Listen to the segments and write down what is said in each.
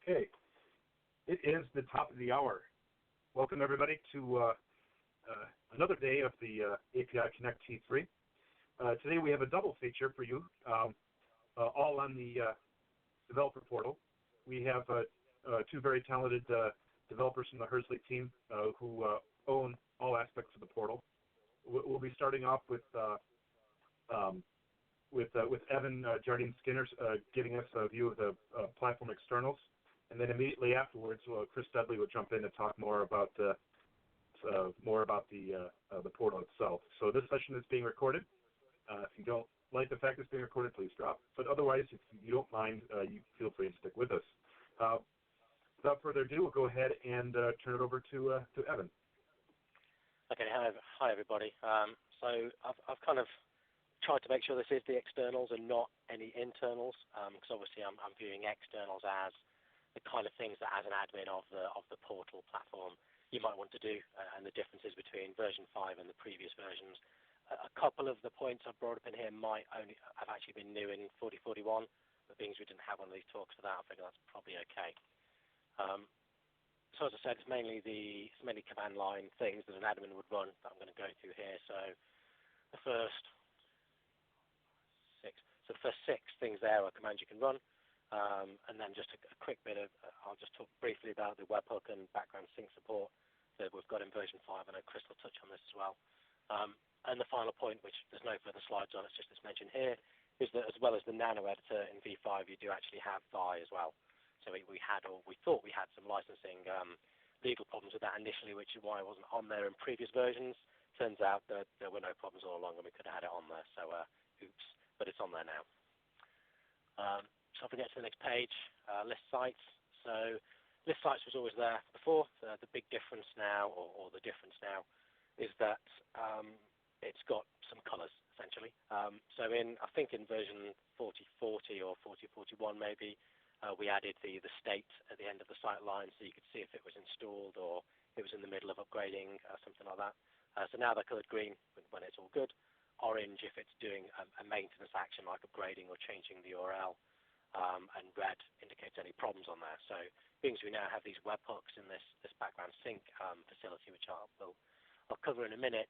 Okay, it is the top of the hour. Welcome everybody to another day of the API Connect T3. Today we have a double feature for you, all on the developer portal. We have two very talented developers from the Herzli team who own all aspects of the portal. We'll be starting off with Evan Jardine Skinner giving us a view of the platform externals, and then immediately afterwards, Chris Dudley will jump in and talk more about the portal itself. So this session is being recorded. If you don't like the fact it's being recorded, please drop. But otherwise, if you don't mind, you feel free to stick with us. Without further ado, we'll go ahead and turn it over to Evan. Okay, hi everybody. So I've kind of tried to make sure this is the externals and not any internals, because obviously I'm viewing externals as the kind of things that, as an admin of the portal platform, you might want to do, and the differences between version 5 and the previous versions. A couple of the points I've brought up in here might only have actually been new in 4041, but being as we didn't have one of these talks for that, I figure that's probably okay. So as I said, it's mainly command line things that an admin would run that I'm going to go through here. So the first six things there are commands you can run, and then just a quick bit of I'll just talk briefly about the webhook and background sync support that we've got in version 5. I know Chris will touch on this as well. And the final point, which there's no further slides on, it's just this mentioned here, is that as well as the nano editor in V5, you do actually have Vi as well. So we thought we had some licensing legal problems with that initially, which is why it wasn't on there in previous versions. Turns out that there were no problems all along, and we could have had it on there. So oops, but it's on there now. So if we get to the next page, list sites. So list sites was always there before. The big difference now, or the difference now, is that it's got some colors essentially. So I think in version 4040 or 4041 maybe, we added the state at the end of the site line, so you could see if it was installed or it was in the middle of upgrading, something like that. So now they're colored green when it's all good, orange if it's doing a maintenance action like upgrading or changing the URL, and red indicates any problems on there. So being as we now have these webhooks in this background sync facility, which I'll cover in a minute,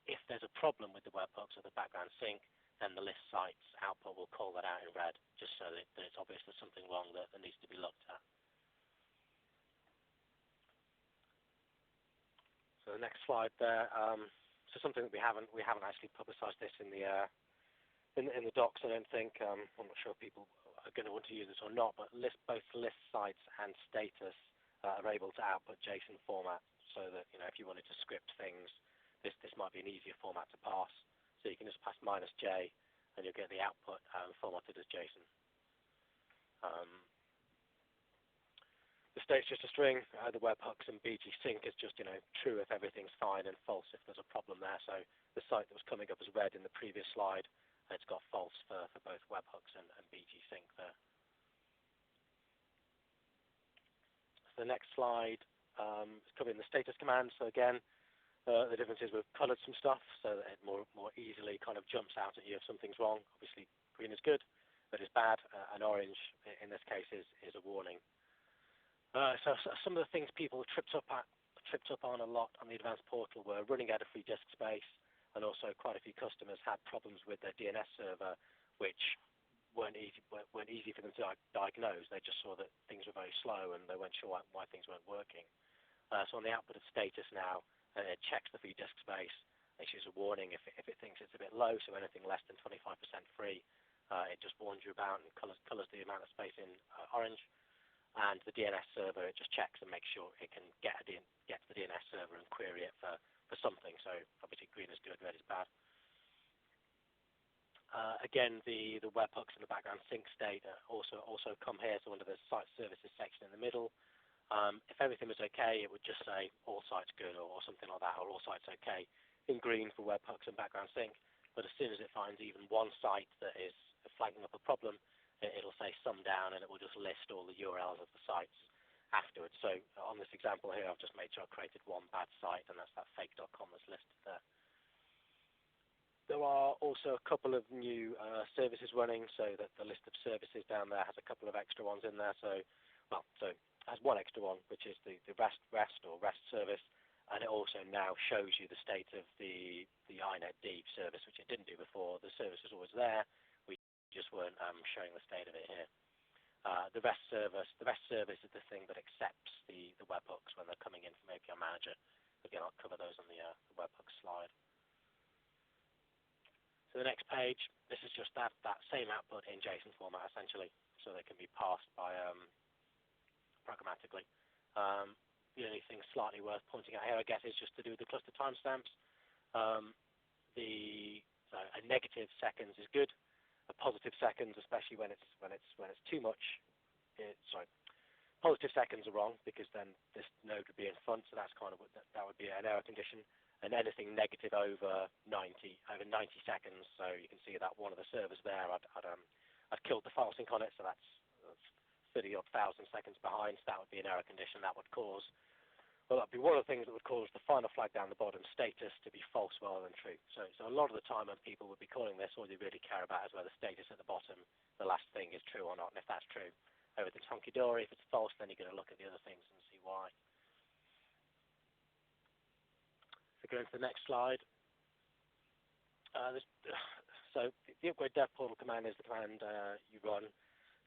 if there's a problem with the webhooks or the background sync, then the list sites output will call that out in red, just so that it's obvious there's something wrong that needs to be looked at. So the next slide there. So something that we haven't actually publicised this in the docs. I don't think. I'm not sure if people are going to want to use this or not. But both list sites and status are able to output JSON format, so that if you wanted to script things, this might be an easier format to pass. So you can just pass -J, and you'll get the output formatted as JSON. The state's just a string. The webhooks and BG sync is just true if everything's fine and false if there's a problem there. So the site that was coming up as red in the previous slide, it's got false for both webhooks and BG sync there. So the next slide is covering the status command. So again, the difference is we've coloured some stuff so that it more easily kind of jumps out at you if something's wrong. Obviously, green is good, but it's bad, and orange, in this case, is a warning. So some of the things people tripped up on a lot on the advanced portal were running out of free disk space, and also quite a few customers had problems with their DNS server, which weren't easy for them to diagnose. They just saw that things were very slow, and they weren't sure why things weren't working. So on the output of status now, it checks the free disk space, issues a warning if it thinks it's a bit low, so anything less than 25% free, it just warns you about and colours the amount of space in orange. And the DNS server, it just checks and makes sure it can get to the DNS server and query it for something. So obviously green is good, red is bad. Again, the webhooks and the background sync state also come here, so under the site services section in the middle. If everything was okay, it would just say all sites good or something like that, or all sites okay in green for webhooks and background sync. But as soon as it finds even one site that is flagging up a problem, it'll say some down, and it will just list all the URLs of the sites afterwards. So on this example here, I've just made sure I created one bad site, and that's that fake.com that's listed there. There are also a couple of new services running, so that the list of services down there has a couple of extra ones in there. So so it has one extra one, which is the REST service, and it also now shows you the state of the INetD service, which it didn't do before. The service was always there. We just weren't showing the state of it here. The REST service is the thing that accepts the webhooks when they're coming in from API Manager. Again, I'll cover those on the webhook slide. So the next page, this is just that same output in JSON format, essentially, so they can be passed by programmatically. The only thing slightly worth pointing out here, I guess, is just to do with the cluster timestamps. A negative seconds is good. A positive seconds, especially when it's too much. Positive seconds are wrong because then this node would be in front, so that's kind of that would be an error condition. And anything negative over 90 seconds, so you can see that one of the servers there, I'd killed the file sync on it, so that's 30 odd thousand seconds behind. So that would be an error condition that would cause. Well, that'd be one of the things that would cause the final flag down the bottom status to be false rather than true. So a lot of the time when people would be calling this, all they really care about is whether the status at the bottom, the last thing, is true or not. And if that's true, everything's hunky-dory. If it's false, then you're going to look at the other things and see why. So go into the next slide. So the upgrade dev portal command is the command you run.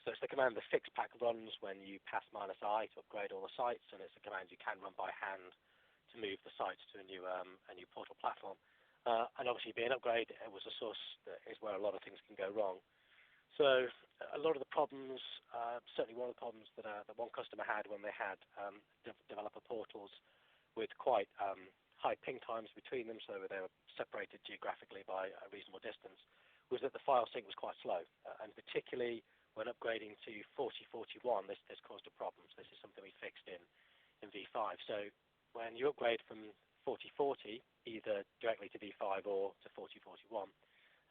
So it's the command the fixpack runs when you pass -I to upgrade all the sites, and it's a command you can run by hand to move the sites to a new portal platform. And obviously, being upgrade, it was a source that is where a lot of things can go wrong. So a lot of the problems, certainly one of the problems that one customer had when they had developer portals with quite high ping times between them, so they were separated geographically by a reasonable distance, was that the file sync was quite slow, and particularly when upgrading to 4041, this caused a problem. So this is something we fixed in V5. So when you upgrade from 4040, either directly to V5 or to 4041,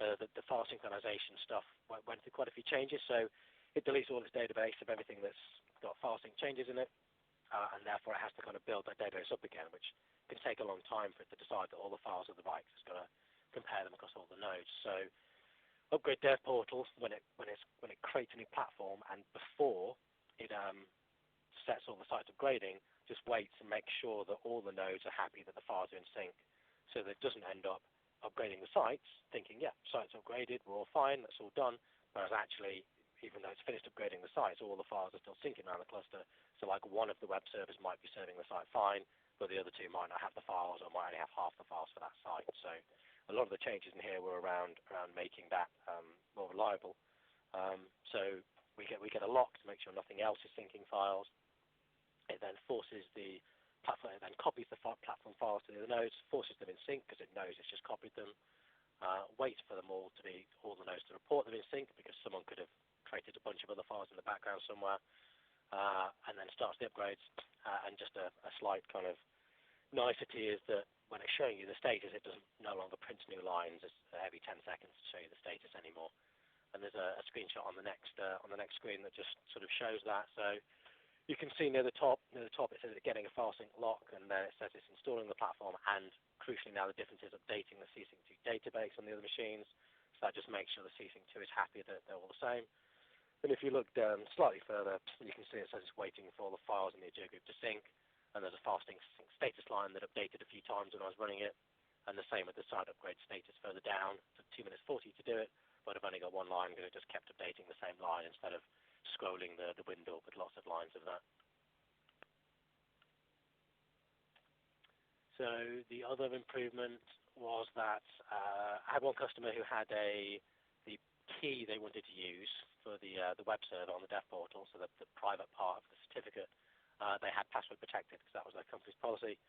the file synchronization stuff went through quite a few changes. So it deletes all its database of everything that's got file sync changes in it, and therefore it has to kind of build that database up again, which can take a long time for it to decide that all the files are the right. It's got to compare them across all the nodes. So upgrade dev portal, when it creates a new platform and before it sets all the sites upgrading, just waits and makes sure that all the nodes are happy that the files are in sync, so that it doesn't end up upgrading the sites, thinking, yeah, sites upgraded, we're all fine, that's all done, whereas actually, even though it's finished upgrading the sites, all the files are still syncing around the cluster. So like one of the web servers might be serving the site fine, but the other two might not have the files or might only have half the files for that site. So a lot of the changes in here were around making that more reliable. So we get a lock to make sure nothing else is syncing files. It then forces the platform, it then copies the platform files to the other nodes, forces them in sync because it knows it's just copied them. Waits for them all the nodes to report them in sync because someone could have created a bunch of other files in the background somewhere, and then starts the upgrades. And just a slight kind of nicety is that when it's showing you the status, it doesn't no longer print new lines every 10 seconds to show you the status anymore. And there's a screenshot on the next screen that just sort of shows that. So you can see near the top it says it's getting a file sync lock, and then it says it's installing the platform, and crucially now the difference is updating the CSync2 database on the other machines. So that just makes sure the CSync2 is happy that they're all the same. And if you look down slightly further, you can see it says it's waiting for all the files in the Azure group to sync. And there's a file sync status line that updated a few times when I was running it. And the same with the site upgrade status further down. It took 2 minutes 40 to do it, but I've only got one line because it just kept updating the same line instead of scrolling the window with lots of lines of that. So the other improvement was that I had one customer who had the key they wanted to use for the web server on the dev portal, so the private part of the certificate. They had password protected because that was their company's policy.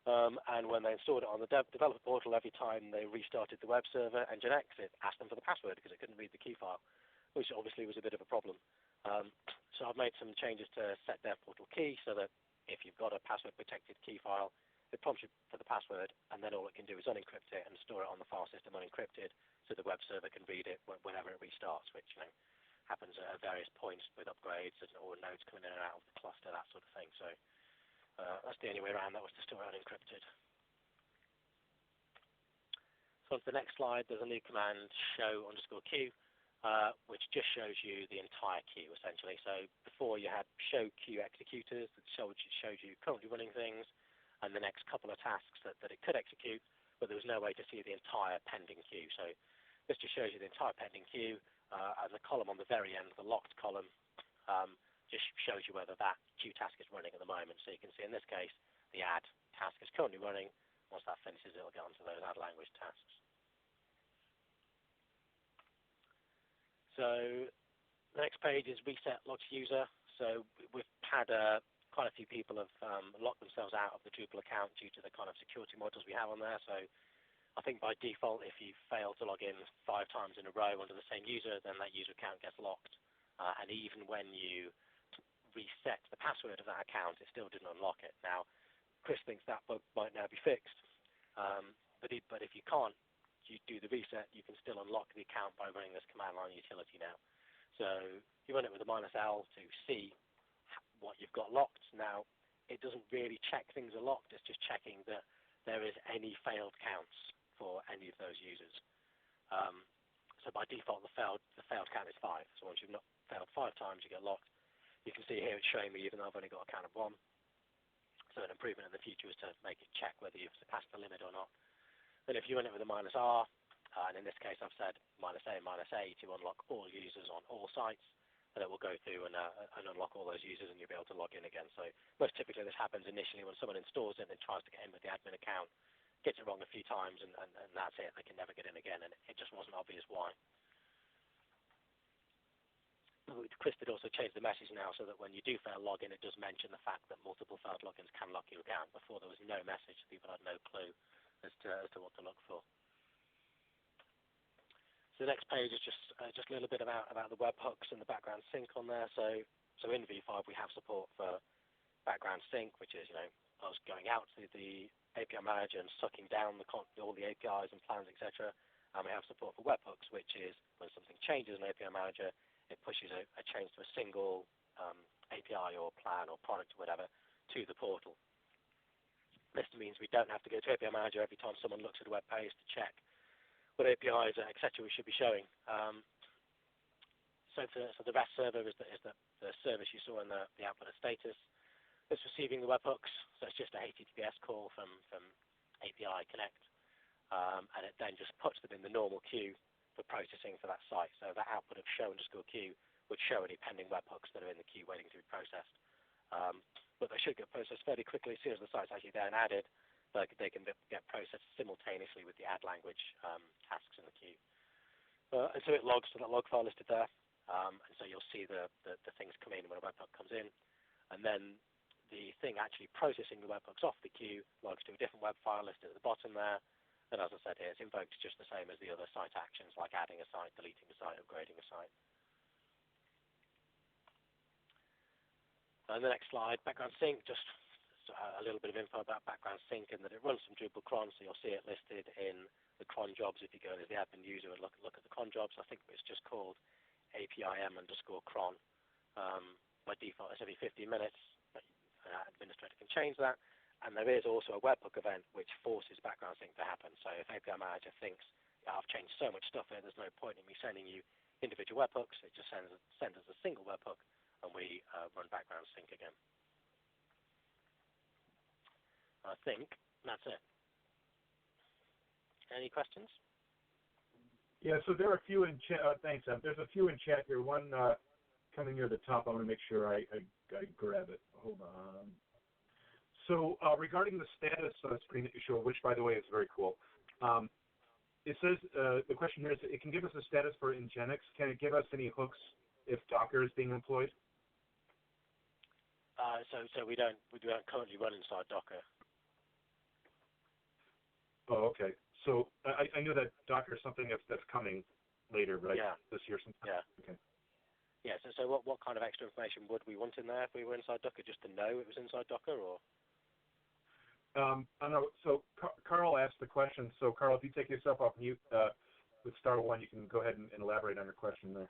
And when they installed it on the developer portal, every time they restarted the web server, Nginx, it asked them for the password because it couldn't read the key file, which obviously was a bit of a problem. So I've made some changes to set dev portal key so that if you've got a password protected key file, it prompts you for the password, and then all it can do is unencrypt it and store it on the file system unencrypted, so the web server can read it whenever it restarts, which happens at various points with upgrades or nodes coming in and out of the cluster, that sort of thing. So that's the only way around that, was to store it unencrypted. So on to the next slide, there's a new command, show_queue, which just shows you the entire queue essentially. So before you had show queue executors that showed you currently running things and the next couple of tasks that it could execute, but there was no way to see the entire pending queue. So this just shows you the entire pending queue, and the column on the very end, the locked column, just shows you whether that queue task is running at the moment. So you can see in this case, the add task is currently running. Once that finishes, it'll get onto those add language tasks. So the next page is reset logged user. So we've had quite a few people have locked themselves out of the Drupal account due to the kind of security modules we have on there. So I think by default, if you fail to log in 5 times in a row under the same user, then that user account gets locked. And even when you reset the password of that account, it still didn't unlock it. Now, Chris thinks that bug might now be fixed. But if you can't you do the reset, you can still unlock the account by running this command line utility now. So you run it with a -L to see what you've got locked. Now, it doesn't really check things are locked. It's just checking that there is any failed counts for any of those users. So by default, the failed count is 5. So once you've not failed 5 times, you get locked. You can see here it's showing me even though I've only got a count of 1. So an improvement in the future is to make it check whether you've surpassed the limit or not. And if you run it with a -R, and in this case I've said -A to unlock all users on all sites, and it will go through and unlock all those users, and you'll be able to log in again. So most typically this happens initially when someone installs it and tries to get in with the admin account, gets it wrong a few times, and that's it. They can never get in again, and it just wasn't obvious why. Chris did also change the message now so that when you do fail login, it does mention the fact that multiple failed logins can lock your account. Before there was no message, people had no clue as to what to look for. So the next page is just a little bit about the webhooks and the background sync on there. So in V5 we have support for background sync, which is us going out to the API manager and sucking down all the APIs and plans, etc. And we have support for webhooks, which is when something changes in API manager, it pushes a change to a single API or plan or product or whatever to the portal. This means we don't have to go to API Manager every time someone looks at a web page to check what APIs, etc. we should be showing. So the REST server is the service you saw in the output of status. It's receiving the webhooks, so it's just a HTTPS call from API Connect, and it then just puts them in the normal queue for processing for that site. So that output of show_queue would show any pending webhooks that are in the queue waiting to be processed. But they should get processed fairly quickly. As soon as the site's actually there and added, they can get processed simultaneously with the add language tasks in the queue. And so it logs to that log file listed there. And so you'll see the things come in when a webhook comes in. And then the thing actually processing the webhooks off the queue logs to a different web file listed at the bottom there. And as I said here, it's invoked just the same as the other site actions, like adding a site, deleting a site, upgrading a site. And the next slide, background sync, just a little bit of info about background sync and that it runs from Drupal cron, so you'll see it listed in the cron jobs if you go as the admin user and look at the cron jobs. I think it's just called APIM_cron. By default, it's every 15 minutes. An administrator can change that. And there is also a webhook event which forces background sync to happen. So if API Manager thinks, I've changed so much stuff here, there's no point in me sending you individual webhooks, it just sends us a single webhook, and we run background sync again. I think that's it. Any questions? Yeah, so there are a few in chat. Thanks, Em. There's a few in chat here. One coming near the top. I want to make sure I grab it. Hold on. So regarding the status screen that you show, which, by the way, is very cool, it says, the question here is, it can give us a status for Nginx. Can it give us any hooks if Docker is being employed? So we don't currently run inside Docker. Oh, okay. So I knew that Docker is something that's coming later, right? Yeah. This year sometime? Yeah. Okay. Yeah, so what kind of extra information would we want in there if we were inside Docker? Just to know it was inside Docker, or? I don't know. So Carl asked the question. So Carl, if you take yourself off mute with star one, you can go ahead and elaborate on your question there.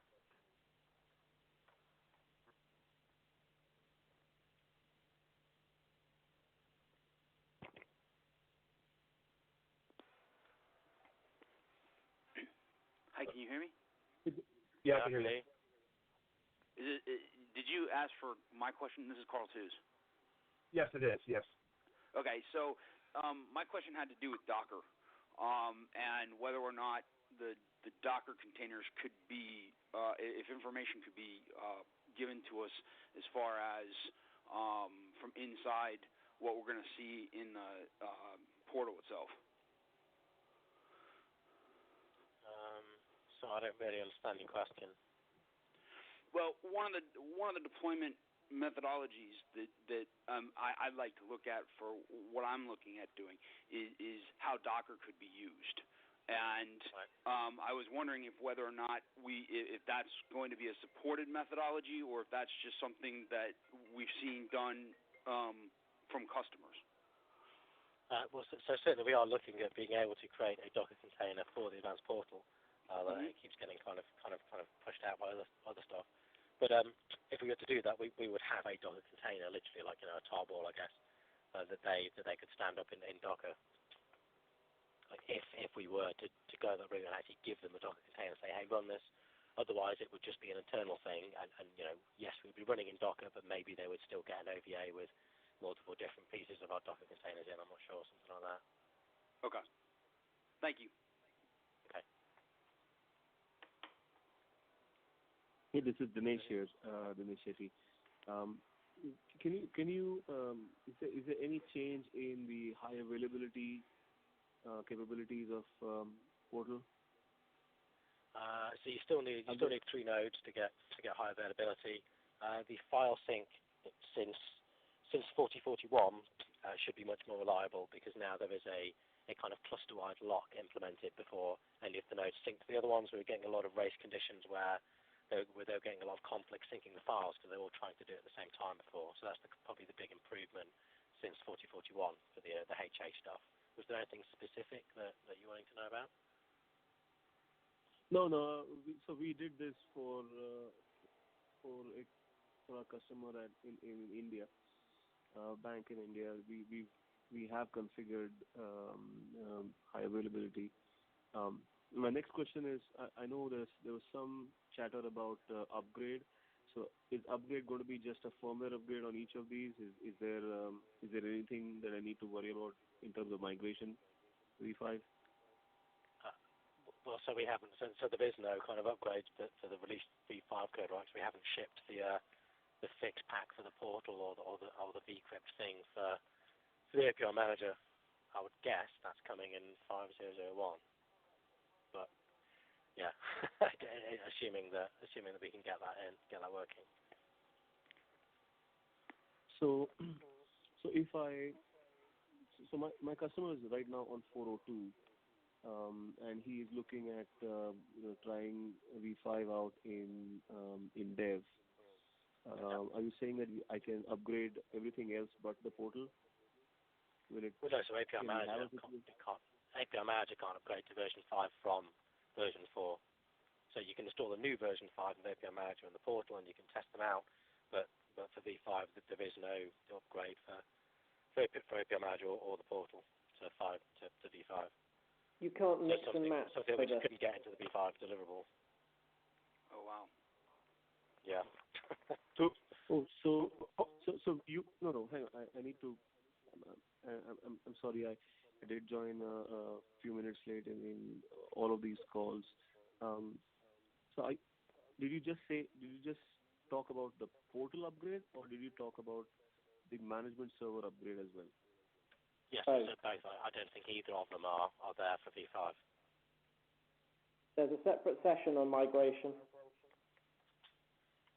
Hi, can you hear me? Yeah, I can hear you. Did you ask for my question? This is Carl Tews. Yes, it is. Yes. Okay, so my question had to do with Docker and whether or not the Docker containers could be, if information could be given to us as far as from inside what we're going to see in the portal itself. So I don't really understand your question. Well, one of the deployment methodologies that I'd like to look at for what I'm looking at doing is how Docker could be used. And I was wondering if whether or not if that's going to be a supported methodology or if that's just something that we've seen done from customers. Well, so certainly we are looking at being able to create a Docker container for the advanced portal. That it keeps getting kind of pushed out by other stuff. But if we were to do that, we would have a Docker container, literally like a tarball, I guess, that they could stand up in Docker. Like if we were to go that route and actually give them a Docker container and say, hey, run this. Otherwise, it would just be an internal thing, and yes, we'd be running in Docker, but maybe they would still get an OVA with multiple different pieces of our Docker containers in. I'm not sure, something like that. Okay. Thank you. Okay. Hey, this is Dinesh here, Dinesh Shetty. Can you is there any change in the high availability capabilities of Portal? So you still need 3 nodes to get high availability. The file sync since 4041 should be much more reliable because now there is a kind of cluster-wide lock implemented before any of the nodes sync to the other ones. We were getting a lot of race conditions where they were getting a lot of conflict syncing the files because they were all trying to do it at the same time before. So that's probably the big improvement since 4041 for the HA stuff. Was there anything specific that you wanted to know about? No. So we did this for our customer in India, bank in India. We have configured high availability. My next question is, I know there was some chatter about upgrade. So is upgrade going to be just a firmware upgrade on each of these? Is there anything that I need to worry about in terms of migration to V5? Well, so we haven't. So there is no kind of upgrade to the released V5 code, right? So we haven't shipped the fixed pack for the portal or the vCrypt thing for the API manager. I would guess that's coming in 5001. But yeah, assuming that we can get that working. So my customer is right now on 402, and he is looking at trying V5 out in dev. Are you saying that I can upgrade everything else but the portal? Will it? Well, no, so API manager can't upgrade to version 5 from version 4. So you can install a new version 5 of API Manager in the portal and you can test them out, but for V5 there is no upgrade for API Manager or the portal to V5. You can't mix and match. Something we just couldn't get into the V5 deliverable. Oh wow. Yeah. So you no hang on. I need to. I'm sorry. I did join a few minutes late in all of these calls. So did you just talk about the portal upgrade, or did you talk about the management server upgrade as well? Yes, both. I don't think either of them are there for V5. There's a separate session on migration.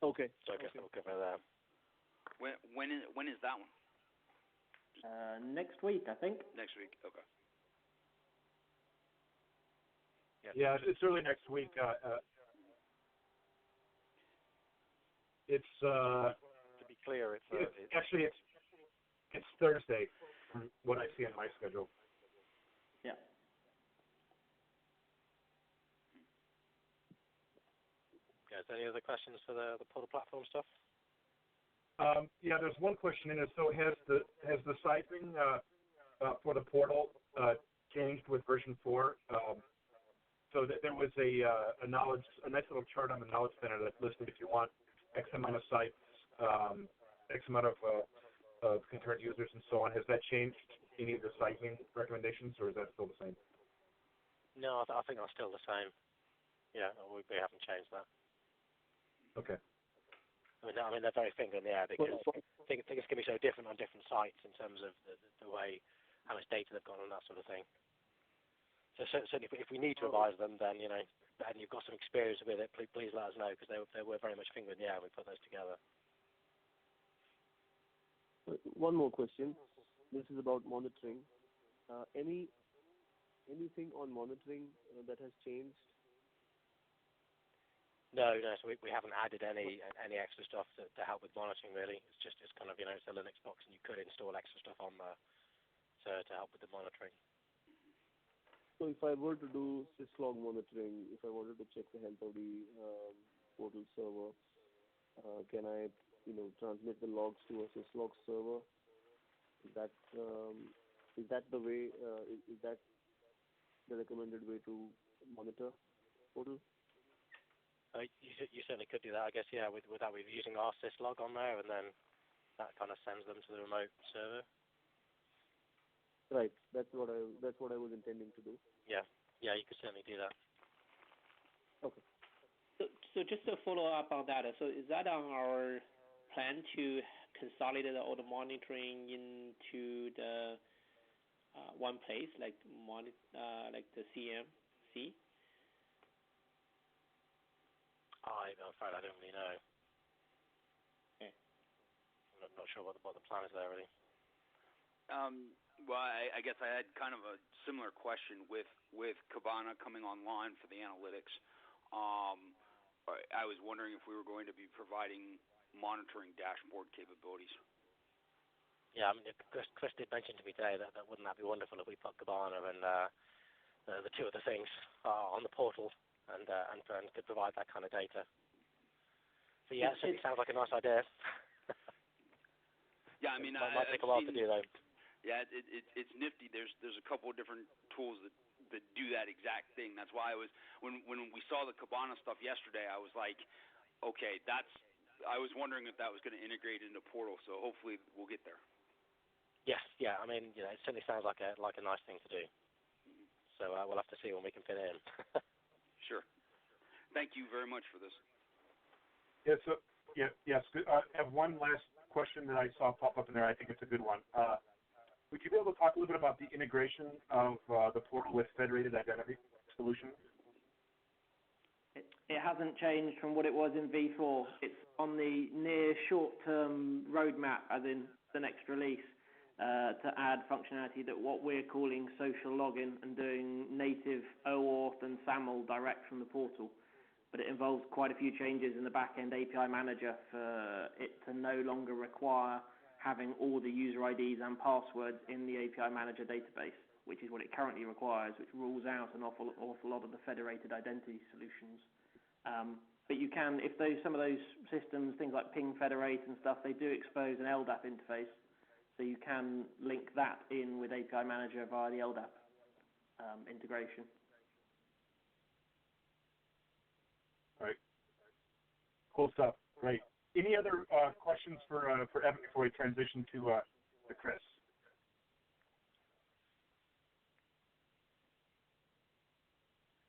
Okay. So I guess we'll cover that. When is that one? Next week, I think. Next week. Okay. Yeah, it's early next week. It's to be clear, it's Thursday, from what I see on my schedule. Yeah. Guys, any other questions for the portal platform stuff? Yeah, there's one question in it. So has the sizing for the portal changed with version 4? So that there was a nice little chart on the Knowledge Center that listed if you want X amount of sites X amount of concurrent users and so on. Has that changed any of the sizing recommendations, or is that still the same? No, I think that's still the same. Yeah, we haven't changed that. Okay. I mean, they're very finger in the air because things can be so different on different sites in terms of the way, how much data they've got and that sort of thing. So certainly, if we need to revise them, then and you've got some experience with it, please let us know, because they were very much finger in the air when we put those together. One more question. This is about monitoring. Anything on monitoring that has changed? No. So we haven't added any extra stuff to help with monitoring, really. It's kind of it's a Linux box, and you could install extra stuff on there to help with the monitoring. So if I were to do syslog monitoring, if I wanted to check the health of the portal server, can I, transmit the logs to a syslog server? Is that the way? Is that the recommended way to monitor portal? You certainly could do that, I guess. Yeah, with using our syslog on there, and then that kind of sends them to the remote server. Right. That's what I was intending to do. Yeah, you could certainly do that. Okay. So just to follow up on that, so is that on our plan to consolidate all the monitoring into the one place, like the CMC? I'm afraid I don't really know. Okay. I'm not sure what the plan is there, really. Well, I guess I had kind of a similar question with Kibana coming online for the analytics. I was wondering if we were going to be providing monitoring dashboard capabilities. Yeah, I mean, Chris did mention to me today that wouldn't that be wonderful if we put Kibana and the two other things on the portal and could provide that kind of data. So yeah, it certainly sounds like a nice idea. Yeah, I mean, it might take a while to do though. Yeah, it's nifty. There's a couple of different tools that do that exact thing. That's why I was when we saw the Kibana stuff yesterday, I was like, okay, I was wondering if that was going to integrate into Portal. So hopefully we'll get there. Yes, yeah. I mean, it certainly sounds like a nice thing to do. Mm-hmm. So we'll have to see when we can fit it in. Sure. Thank you very much for this. Yeah. So yes. I have one last question that I saw pop up in there. I think it's a good one. Would you be able to talk a little bit about the integration of the portal with federated identity solutions? It hasn't changed from what it was in V4. It's on the near short-term roadmap, as in the next release, to add functionality that what we're calling social login and doing native OAuth and SAML direct from the portal. But it involves quite a few changes in the back-end API manager for it to no longer require having all the user IDs and passwords in the API manager database, which is what it currently requires, which rules out an awful lot of the federated identity solutions. But you can, if some of those systems, things like Ping Federate and stuff, they do expose an LDAP interface, so you can link that in with API Manager via the LDAP integration. All right. Cool stuff. Great. Any other questions for Evan before we transition to Chris?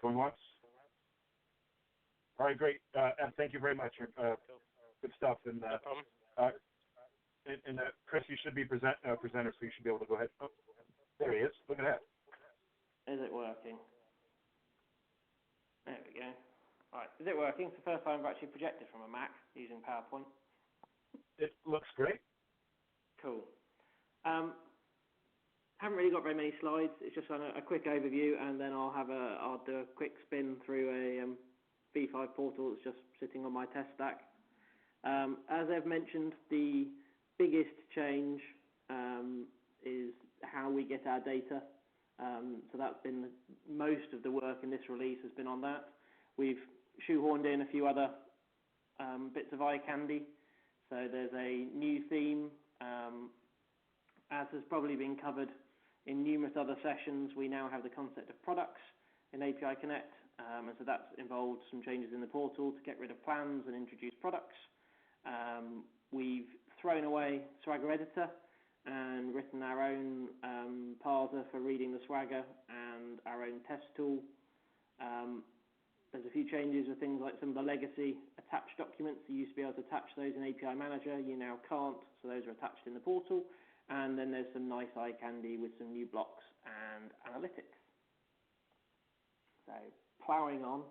Going once? All right, great. Evan, thank you very much. Good stuff. And, no problem. And Chris, you should be presenter, so you should be able to go ahead. Oh, there he is. Look at that. Is it working? There we go. All right, is it working? It's the first time I've actually projected from a Mac using PowerPoint. It looks great. Cool. Haven't really got very many slides. It's just a quick overview, and then I'll do a quick spin through a V5 portal that's just sitting on my test stack. As I've mentioned, the biggest change is how we get our data. So that's been most of the work in this release has been on that. We've shoehorned in a few other bits of eye candy. So there's a new theme, as has probably been covered in numerous other sessions. We now have the concept of products in API Connect, and so that's involved some changes in the portal to get rid of plans and introduce products. we've thrown away Swagger Editor and written our own parser for reading the Swagger and our own test tool. There's a few changes with things like some of the legacy attached documents. You used to be able to attach those in API Manager. You now can't, so those are attached in the portal. And then there's some nice eye candy with some new blocks and analytics. So ploughing on.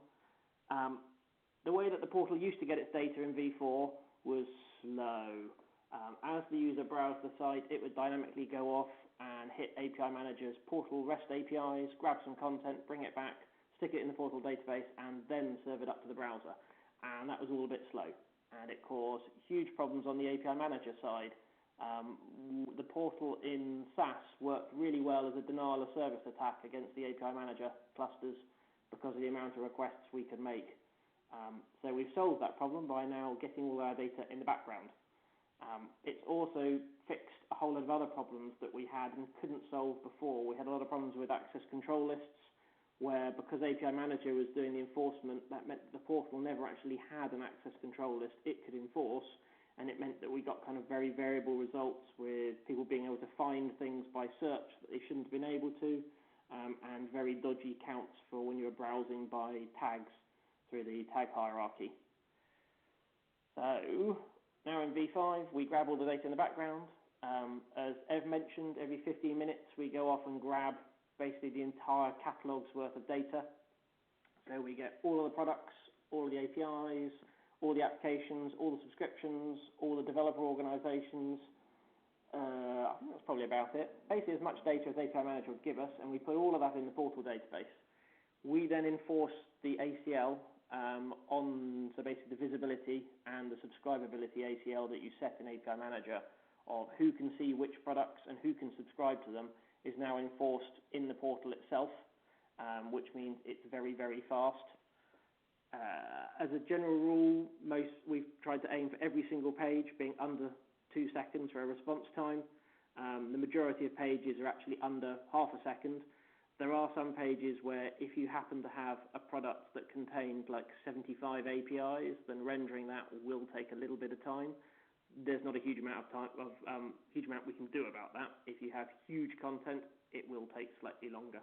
The way that the portal used to get its data in V4 was slow. As the user browsed the site, it would dynamically go off and hit API Manager's portal REST APIs, grab some content, bring it back, stick it in the portal database, and then serve it up to the browser. And that was all a bit slow. And it caused huge problems on the API Manager side. The portal in SAS worked really well as a denial of service attack against the API Manager clusters because of the amount of requests we could make. So we've solved that problem by now getting all our data in the background. It's also fixed a whole lot of other problems that we had and couldn't solve before. We had a lot of problems with access control lists, where because API Manager was doing the enforcement, that meant that the portal never actually had an access control list it could enforce, and it meant that we got kind of very variable results with people being able to find things by search that they shouldn't have been able to, and very dodgy counts for when you were browsing by tags through the tag hierarchy. So now in V5, we grab all the data in the background. As Ev mentioned, every 15 minutes we go off and grab basically the entire catalog's worth of data. So we get all of the products, all of the APIs, all the applications, all the subscriptions, all the developer organizations. I think that's probably about it. Basically as much data as API Manager would give us, and we put all of that in the portal database. We then enforce the ACL on, so basically the visibility and the subscribability ACL that you set in API Manager of who can see which products and who can subscribe to them is now enforced in the portal itself, which means it's very, very fast. As a general rule, we've tried to aim for every single page being under 2 seconds for a response time. The majority of pages are actually under half a second. There are some pages where if you happen to have a product that contains like 75 APIs, then rendering that will take a little bit of time. There's not a huge amount of time, huge amount we can do about that. If you have huge content, it will take slightly longer.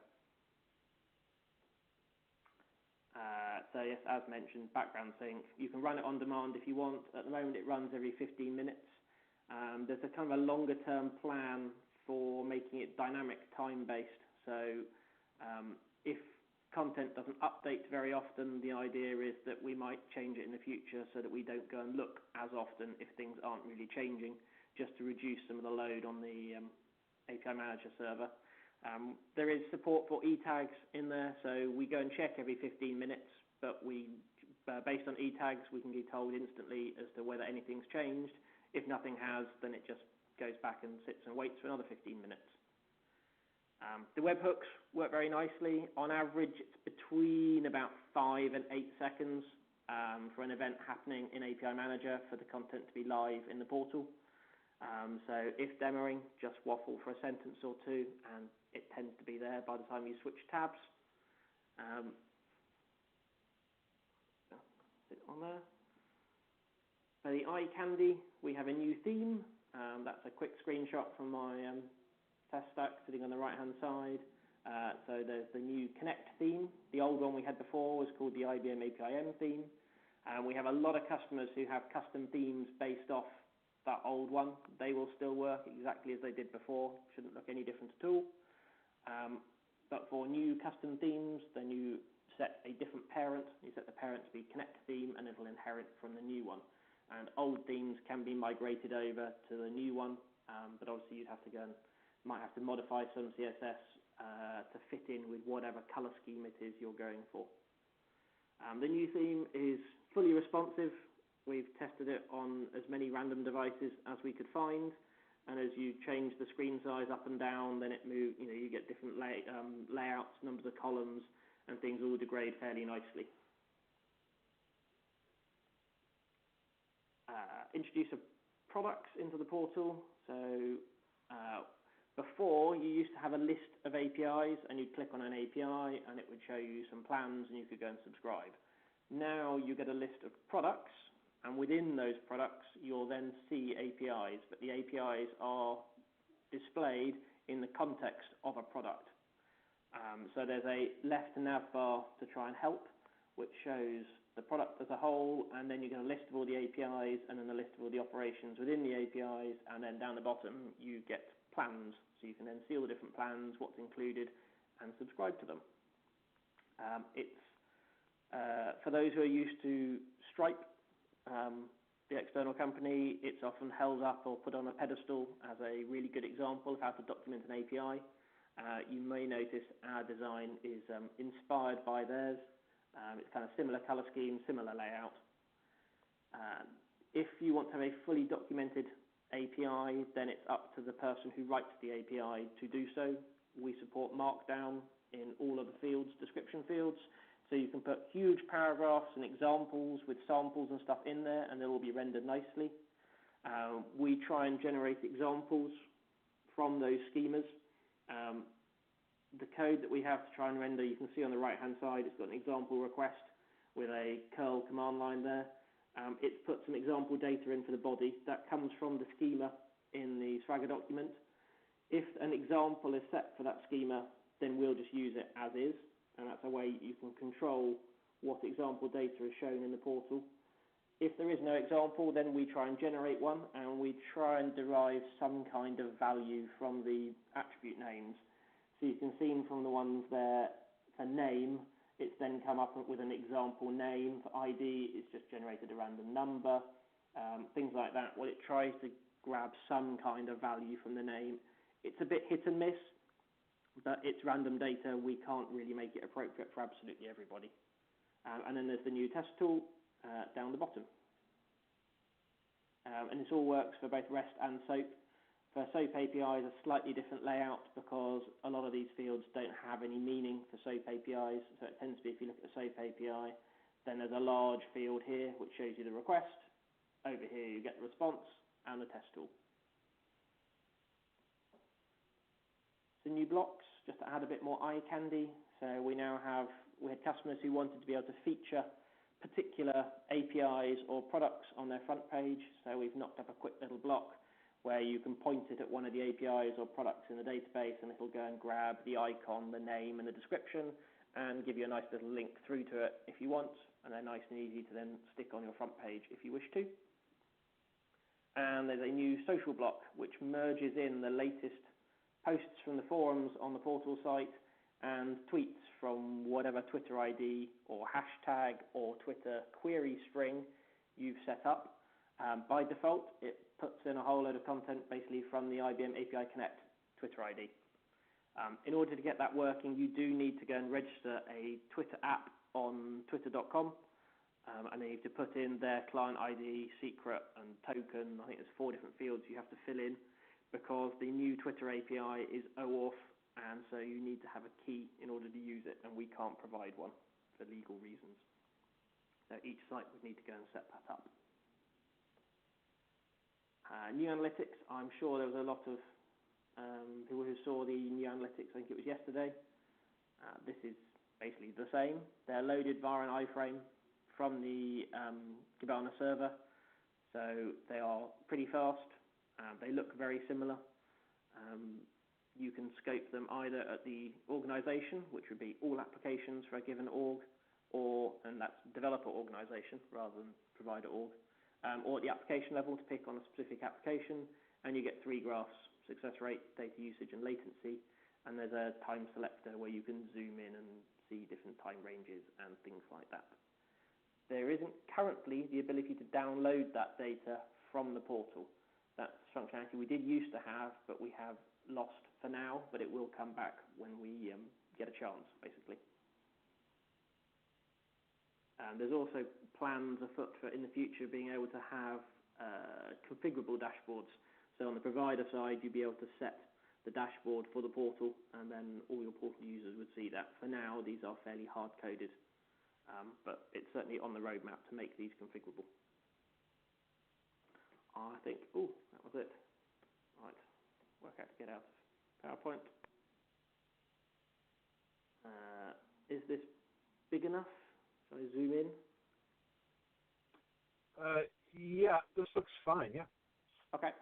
So yes, as mentioned, background sync. You can run it on demand if you want. At the moment, it runs every 15 minutes. There's a kind of a longer term plan for making it dynamic time-based. So if content doesn't update very often, the idea is that we might change it in the future so that we don't go and look as often if things aren't really changing, just to reduce some of the load on the API Manager server. There is support for e-tags in there, so we go and check every 15 minutes, but based on e-tags, we can be told instantly as to whether anything's changed. If nothing has, then it just goes back and sits and waits for another 15 minutes. The webhooks work very nicely. On average, it's between about 5 and 8 seconds for an event happening in API Manager for the content to be live in the portal. So if demoing, just waffle for a sentence or two, and it tends to be there by the time you switch tabs. On there. For the eye candy, we have a new theme. That's a quick screenshot from my test stack sitting on the right-hand side. So there's the new Connect theme. The old one we had before was called the IBM APIM theme. And we have a lot of customers who have custom themes based off that old one. They will still work exactly as they did before. Shouldn't look any different at all. But for new custom themes, then you set a different parent. You set the parent to be Connect theme, and it'll inherit from the new one. And old themes can be migrated over to the new one, but obviously you'd have to go and might have to modify some CSS to fit in with whatever color scheme it is you're going for. The new theme is fully responsive. We've tested it on as many random devices as we could find, and as you change the screen size up and down, then it moves. You get different layouts, numbers of columns, and things all degrade fairly nicely. Introduce products into the portal. So before, you used to have a list of APIs, and you'd click on an API, and it would show you some plans, and you could go and subscribe. Now you get a list of products, And within those products, you'll then see APIs, but the APIs are displayed in the context of a product. So there's a left nav bar to try and help, which shows the product as a whole, and then you get a list of all the APIs, and then a list of all the operations within the APIs, and then down the bottom you get plans. So you can then see all the different plans, what's included, and subscribe to them. For those who are used to Stripe, the external company, it's often held up or put on a pedestal as a really good example of how to document an API. You may notice our design is inspired by theirs. It's kind of similar color scheme, similar layout. If you want to have a fully documented API, then it's up to the person who writes the API to do so. We support Markdown in all of the fields, description fields, so you can put huge paragraphs and examples with samples and stuff in there, and they'll all be rendered nicely. We try and generate examples from those schemas. The code that we have to try and render, you can see on the right-hand side, it's got an example request with a curl command line there. It's put some example data in for the body. That comes from the schema in the Swagger document. If an example is set for that schema, then we'll just use it as is, and that's a way you can control what example data is shown in the portal. If there is no example, then we try and generate one, and we try and derive some kind of value from the attribute names. So you can see from the ones there, for name, it's then come up with an example name. For ID, it's just generated a random number, things like that. Well, it tries to grab some kind of value from the name. It's a bit hit and miss, but it's random data. We can't really make it appropriate for absolutely everybody. And then there's the new test tool down the bottom. And this all works for both REST and SOAP. For SOAP APIs, a slightly different layout because a lot of these fields don't have any meaning for SOAP APIs. So it tends to be, if you look at the SOAP API, then there's a large field here which shows you the request. Over here you get the response and the test tool. The new blocks, just to add a bit more eye candy. So we had customers who wanted to be able to feature particular APIs or products on their front page. So we've knocked up a quick little block where you can point it at one of the APIs or products in the database, and it'll go and grab the icon, the name, and the description, and give you a nice little link through to it if you want, and they're nice and easy to then stick on your front page if you wish to. And there's a new social block which merges in the latest posts from the forums on the portal site and tweets from whatever Twitter ID or hashtag or Twitter query string you've set up. By default, it puts in a whole load of content basically from the IBM API Connect Twitter ID. In order to get that working, you do need to go and register a Twitter app on twitter.com, and then you have to put in their client ID, secret, and token. I think there's 4 different fields you have to fill in because the new Twitter API is OAuth, and so you need to have a key in order to use it, and we can't provide one for legal reasons. So each site would need to go and set that up. New analytics, I'm sure there was a lot of people who saw the new analytics, I think it was yesterday. This is basically the same. They're loaded via an iframe from the Kibana server, so they are pretty fast. They look very similar. You can scope them either at the organization, which would be all applications for a given org, and that's developer organization rather than provider org, or at the application level to pick on a specific application, and you get 3 graphs: success rate, data usage, and latency. And there's a time selector where you can zoom in and see different time ranges and things like that. There isn't currently the ability to download that data from the portal. That's functionality we did used to have, but we have lost for now, but it will come back when we get a chance, basically. There's also plans afoot for in the future being able to have configurable dashboards. So on the provider side, you'd be able to set the dashboard for the portal, and then all your portal users would see that. For now, these are fairly hard-coded, but it's certainly on the roadmap to make these configurable. I think, that was it. Right, work out to get out of PowerPoint. Is this big enough? Shall I zoom in? Yeah, this looks fine. Yeah. Okay.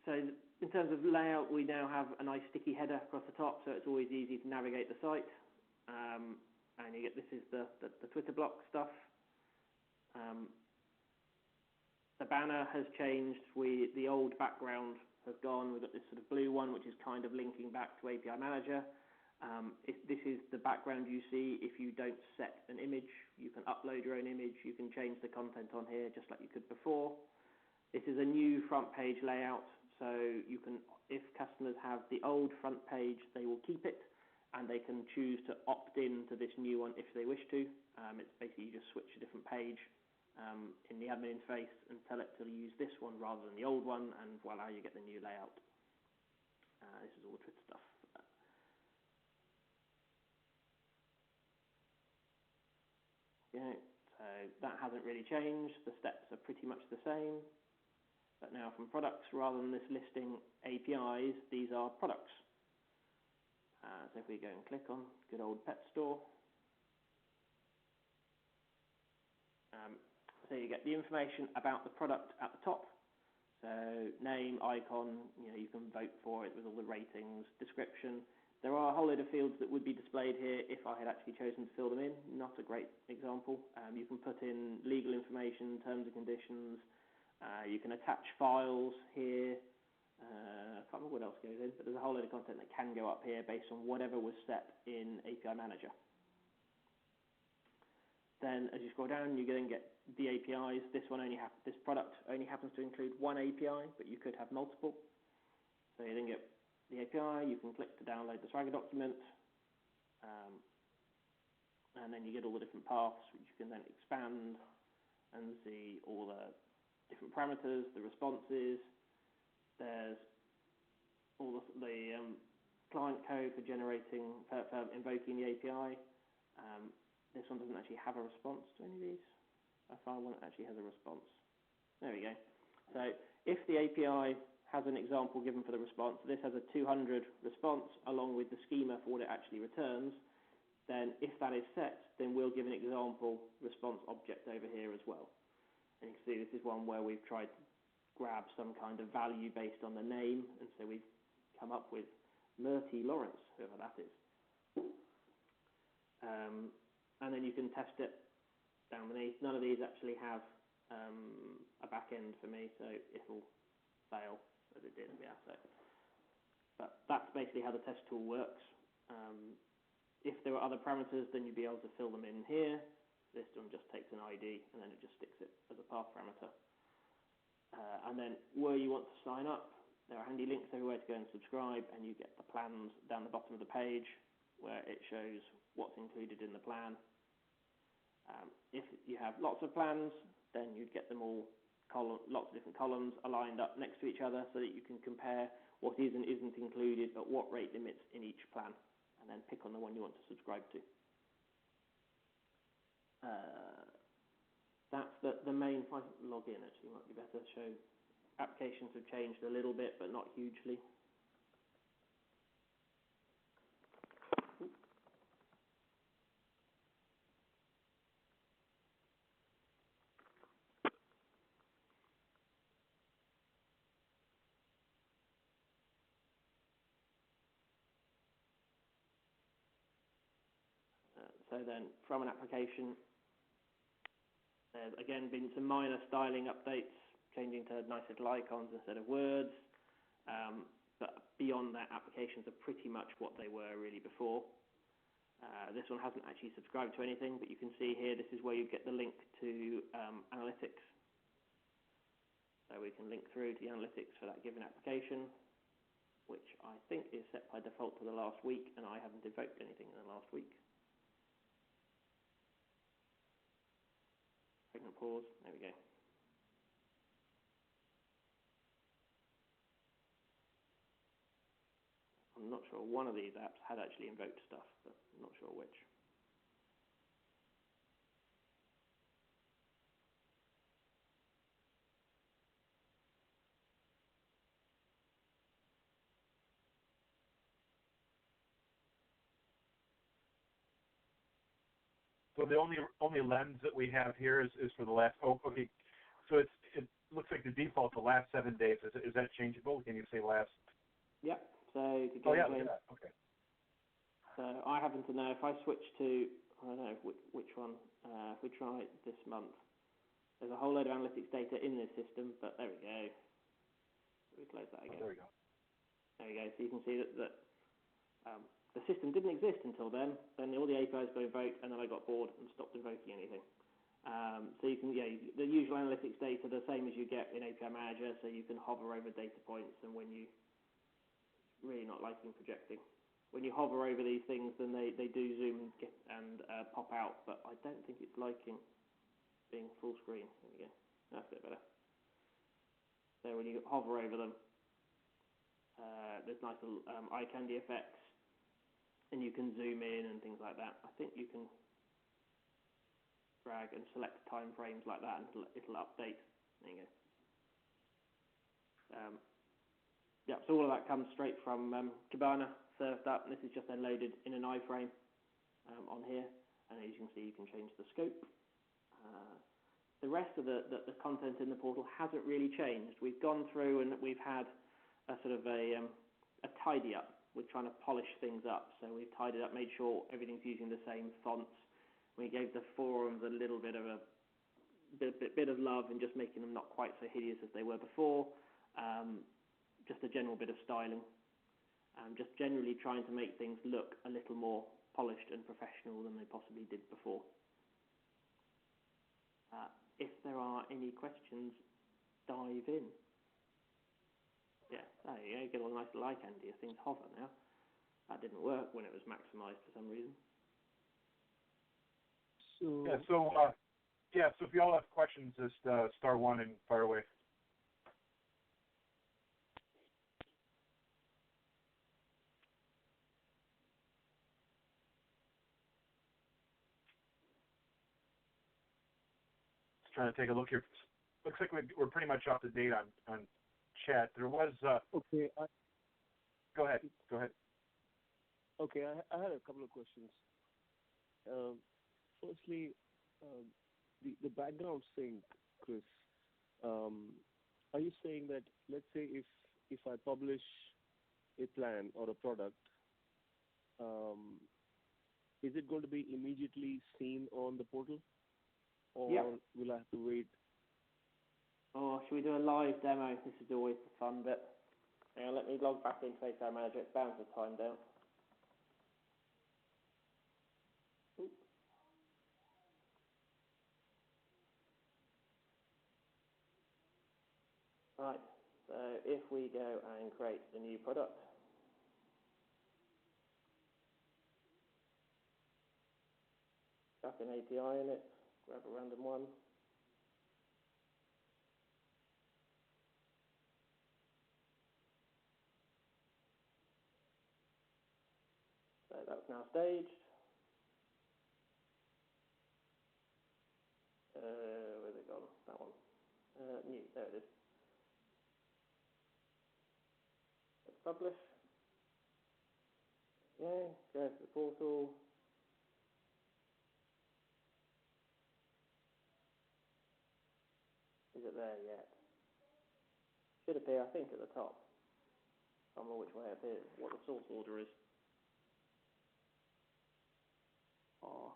So in terms of layout, we now have a nice sticky header across the top, so it's always easy to navigate the site. And you get, this is the Twitter block stuff. The banner has changed. The old background has gone. We've got this sort of blue one, which is kind of linking back to API Manager. This is the background you see if you don't set an image. You can upload your own image. You can change the content on here just like you could before. This is a new front page layout, so you can, if customers have the old front page, they will keep it, and they can choose to opt in to this new one if they wish to. It's basically you just switch a different page in the admin interface and tell it to use this one rather than the old one, and voila, you get the new layout. This is all the Twitter stuff. Okay, so that hasn't really changed. The steps are pretty much the same. But now from products, rather than this listing APIs, these are products. So if we go and click on good old pet store, so you get the information about the product at the top. So name, icon, you can vote for it with all the ratings, description. There are a whole load of fields that would be displayed here if I had actually chosen to fill them in. Not a great example. You can put in legal information, terms and conditions. You can attach files here. I can't remember what else goes in, but there's a whole load of content that can go up here based on whatever was set in API Manager. Then as you scroll down, you then get the APIs. This product only happens to include one API, but you could have multiple. So you then get the API. You can click to download the Swagger document, and then you get all the different paths, which you can then expand and see all the different parameters, the responses. There's all the client code for generating, for invoking the API. This one doesn't actually have a response to any of these. I found one that actually has a response. There we go. So if the API has an example given for the response, this has a 200 response along with the schema for what it actually returns, then if that is set, then we'll give an example response object over here as well. And you can see this is one where we've tried to grab some kind of value based on the name, and so we've come up with Murty Lawrence, whoever that is. And then you can test it down beneath. None of these actually have a back end for me, so it'll fail as it did. Yeah, so. But that's basically how the test tool works. If there are other parameters, then you'd be able to fill them in here. This one just takes an ID, and then it just sticks it as a path parameter. And then where you want to sign up, there are handy links everywhere to go and subscribe, and you get the plans down the bottom of the page where it shows what's included in the plan. If you have lots of plans, then you'd get them all, lots of different columns aligned up next to each other so that you can compare what is and isn't included at what rate limits in each plan, and then pick on the one you want to subscribe to. That's the main. If I log in, actually, might be better. Show applications have changed a little bit, but not hugely. So then, from an application, there's again been some minor styling updates, changing to nice little icons instead of words. But beyond that, applications are pretty much what they were really before. This one hasn't actually subscribed to anything, but you can see here, this is where you get the link to analytics. So we can link through to the analytics for that given application, which I think is set by default to the last week, and I haven't invoked anything in the last week. Pregnant pause, there we go. I'm not sure one of these apps had actually invoked stuff, but I'm not sure which. So So the only lens that we have here is for the last. Oh, okay. So it looks like the default the last 7 days. Is that changeable? Can you say last? Yep. So you could Oh go yeah, between. look at that. Okay. So I happen to know if I switch to, I don't know which one, if we try this month, there's a whole load of analytics data in this system, but there we go. We close that again. Oh, there we go. There we go. So you can see that the system didn't exist until then. Then all the APIs got invoked, and then I got bored and stopped invoking anything. So you can, the usual analytics data, the same as you get in API Manager, so you can hover over data points, and when you really not liking projecting. When you hover over these things, then they do zoom and pop out, but I don't think it's liking being full screen. There we go. That's a bit better. So when you hover over them, there's nice little eye candy effects, and you can zoom in and things like that. I think you can drag and select time frames like that, and it'll update. There you go. Yeah, so all of that comes straight from Kibana, served up, and this is just then loaded in an iframe on here, and as you can see, you can change the scope. The rest of the content in the portal hasn't really changed. We've gone through and we've had a sort of a tidy up. We're trying to polish things up, so we've tidied up, made sure everything's using the same fonts. We gave the forums a little bit of a bit of love and just making them not quite so hideous as they were before. Just a general bit of styling. Just generally trying to make things look a little more polished and professional than they possibly did before. If there are any questions, dive in. Yeah, there you go. You get all the nice little eye candy. Things hover now. That didn't work when it was maximised for some reason. So So if you all have questions, just star one and fire away. Trying to take a look here. Looks like we're pretty much up to date on chat. There was. Okay. Go ahead. Okay, I had a couple of questions. Firstly, the background sync, Chris. Are you saying that, let's say, if I publish a plan or a product, is it going to be immediately seen on the portal? Or will I have to wait? Or should we do a live demo? This is always the fun bit. Now let me log back into API Manager. It's bound to time down. Oop. Right, so if we go and create the new product, chuck an API in it, grab a random one. So that's now staged. Where's it gone? That one. New, there it is. Let's publish. Yeah, go to the portal. Is it there yet? Should appear, I think, at the top. I don't know which way it appears, what the source order is. Oh.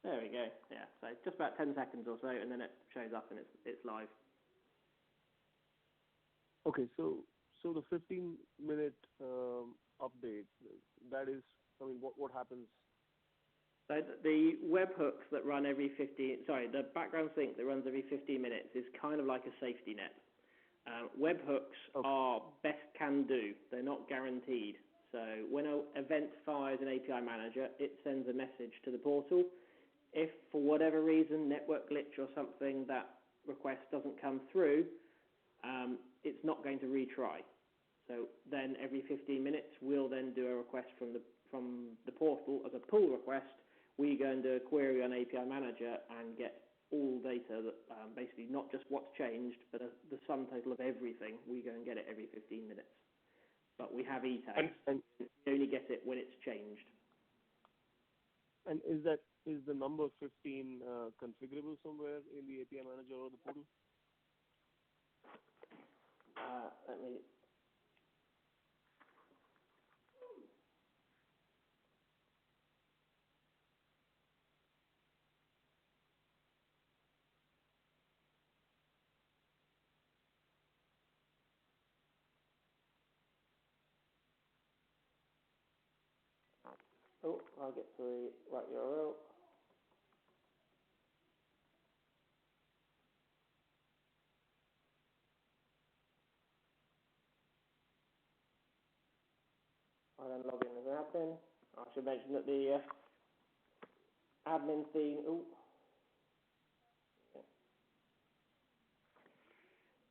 There we go. Yeah, so just about 10 seconds or so, and then it shows up and it's live. Okay, so the 15-minute update, that is, I mean, what happens? So the webhooks that run the background sync that runs every 15 minutes is kind of like a safety net. Webhooks are best can do. They're not guaranteed. So when an event fires an API Manager, it sends a message to the portal. If for whatever reason, network glitch or something, that request doesn't come through, it's not going to retry. So then every 15 minutes, we'll then do a request from the portal as a pull request. We go and do a query on API Manager and get all data that basically not just what's changed, but the sum total of everything. We go and get it every 15 minutes. But we have ETAGs, and we only get it when it's changed. And is the number 15 configurable somewhere in the API manager or the portal? Let me. Oh, I'll get to the right URL. I'll then log in as an admin. I should mention that the admin theme.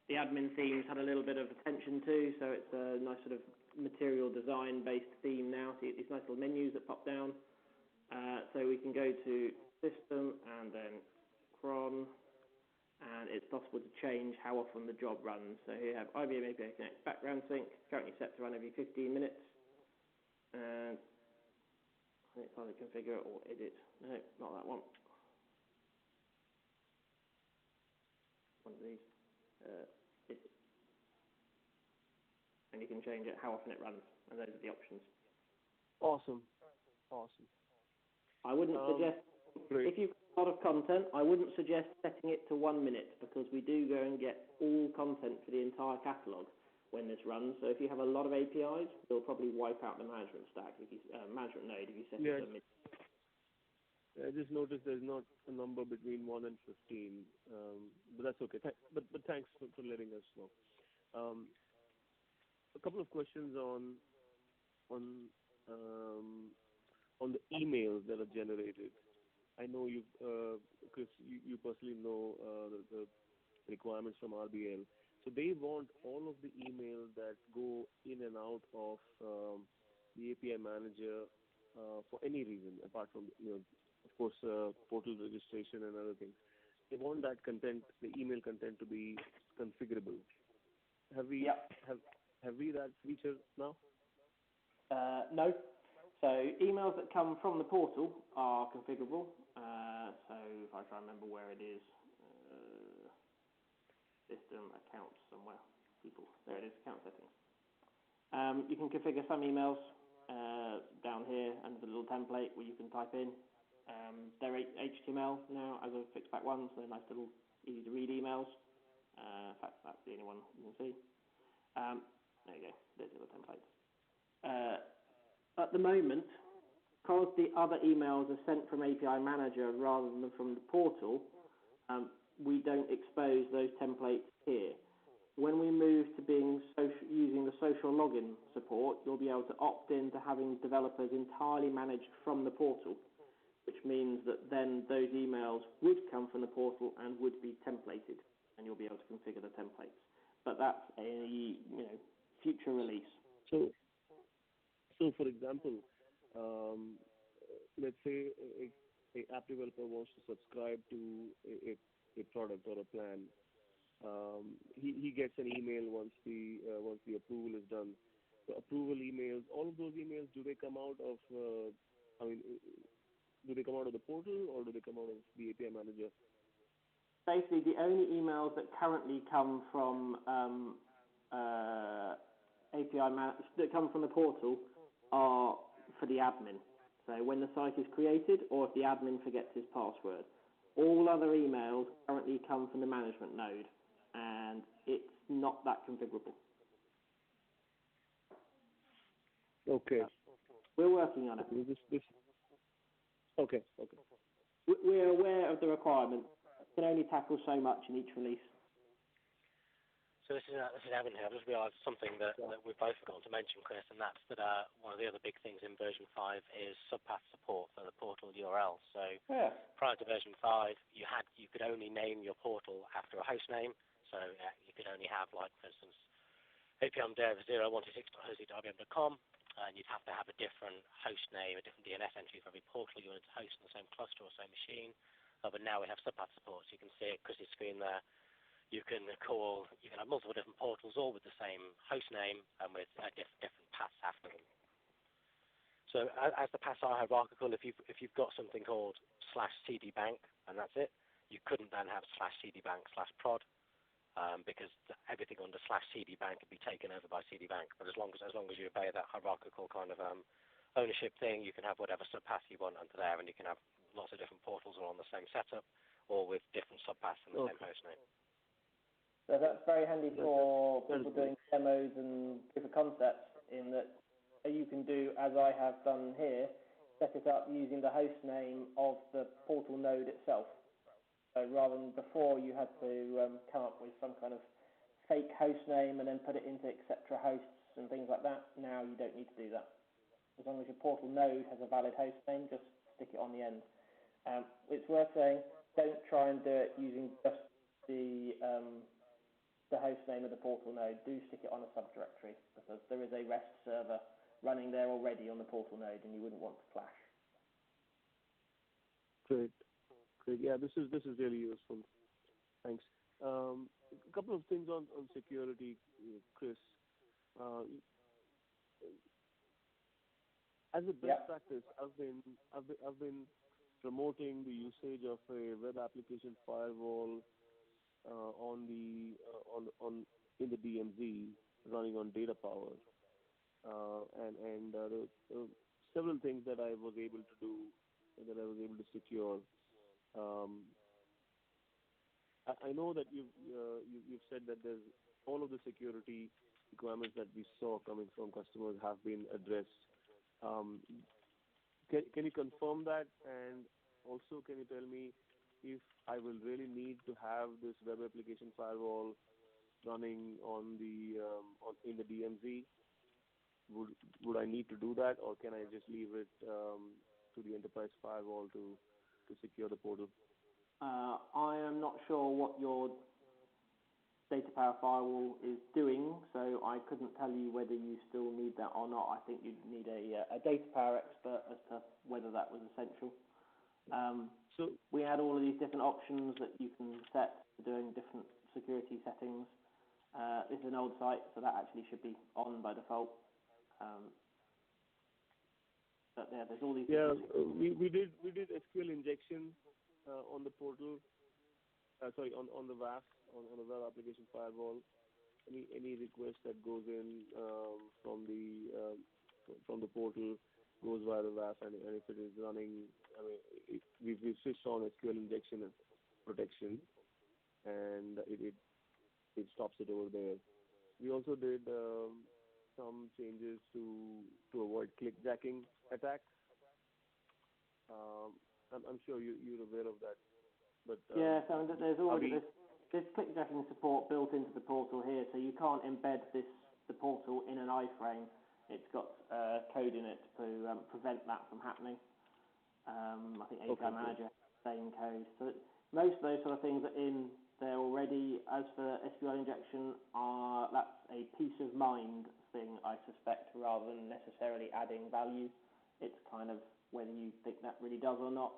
The admin theme's had a little bit of attention too, so it's a nice sort of material design-based theme now. So these nice little menus that pop down. So we can go to System and then Cron, and it's possible to change how often the job runs. So here you have IBM API Connect background sync, currently set to run every 15 minutes. And I think it's either configure or edit. No, not that one. One of these. Edit. And you can change it how often it runs, and those are the options. Awesome. I wouldn't suggest, if you've got a lot of content, I wouldn't suggest setting it to 1 minute, because we do go and get all content for the entire catalogue when this runs. So if you have a lot of APIs, you'll probably wipe out the management stack, management node, if you set it to a minute. I just noticed there's not a number between 1 and 15, but that's okay. But thanks for letting us know. A couple of questions on the emails that are generated. I know you, Chris, you personally know the requirements from RBL. So they want all of the emails that go in and out of the API manager for any reason, apart from, of course, portal registration and other things. They want that content, the email content, to be configurable. Have we that feature now? No. So emails that come from the portal are configurable. So if I try and remember where it is, system, accounts, somewhere, people. There it is, account settings. You can configure some emails down here under the little template where you can type in. They're HTML now as of Fixpack 1, so they're nice little easy to read emails. In fact, that's the only one you can see. There you go, there's the little templates. At the moment, because the other emails are sent from API Manager rather than from the portal, we don't expose those templates here. When we move to using the social login support, you'll be able to opt in to having developers entirely managed from the portal, which means that then those emails would come from the portal and would be templated, and you'll be able to configure the templates. But that's a future release. So for example, let's say a app developer wants to subscribe to a product or a plan. He gets an email once the approval is done. The approval emails, all of those emails, do they come out of do they come out of the portal or do they come out of the API manager? Basically, the only emails that currently come from that come from the portal are for the admin. So when the site is created, or if the admin forgets his password. All other emails currently come from the management node, and it's not that configurable. Okay. We're working on it. Okay. We're aware of the requirement. We can only tackle so much in each release. So this is Evan here. I've just realised something that we've both forgotten to mention, Chris, and that's that one of the other big things in version 5 is subpath support for the portal URL. So prior to version 5, you could only name your portal after a host name. So you could only have, like, for instance, apmdev0126.hosted.ibm.com, and you'd have to have a different host name, a different DNS entry for every portal you wanted to host on the same cluster or same machine. But now we have subpath support, so you can see at Chris's screen there. You can have multiple different portals, all with the same host name and with different paths after them. So as the paths are hierarchical, if you've got something called /cdbank and that's it, you couldn't then have /cdbank/prod because everything under /cdbank could be taken over by cdbank. But as long as you obey that hierarchical kind of ownership thing, you can have whatever subpath you want under there, and you can have lots of different portals all on the same setup or with different subpaths and the same host name. So that's very handy for people doing demos and proof of concepts, in that you can do, as I have done here, set it up using the host name of the portal node itself. So rather than before you had to come up with some kind of fake host name and then put it into etc. hosts and things like that, now you don't need to do that. As long as your portal node has a valid host name, just stick it on the end. It's worth saying, don't try and do it using just the host name of the portal node. Do stick it on a subdirectory, because there is a REST server running there already on the portal node, and you wouldn't want to clash. Great. Yeah, this is really useful. Thanks. A couple of things on security, Chris. As a best practice, I've been promoting the usage of a web application firewall in the DMZ running on data power, and several things that I was able to do, that I was able to secure. I know that you've said that there's all of the security requirements that we saw coming from customers have been addressed. Can you confirm that, and also can you tell me if I will really need to have this web application firewall running in the DMZ? Would I need to do that, or can I just leave it to the enterprise firewall to secure the portal? I am not sure what your data power firewall is doing, so I couldn't tell you whether you still need that or not. I think you'd need a data power expert as to whether that was essential. So we had all of these different options that you can set for doing different security settings. This is an old site, so that actually should be on by default. But yeah, there's all these. Yeah, we did SQL injection on the portal. On the WAF, on the web application firewall. Any request that goes in from the portal goes via the WAF, and if it is running, we've switched on SQL injection and protection, and it stops it over there. We also did some changes to avoid clickjacking attacks. I'm sure you're aware of that. But yeah, so there's already there's clickjacking support built into the portal here, so you can't embed the portal in an iframe. It's got code in it to prevent that from happening. I think API Manager has the same code. So most of those sort of things are in there already. As for SQL injection, that's a peace of mind thing, I suspect, rather than necessarily adding value. It's kind of whether you think that really does or not.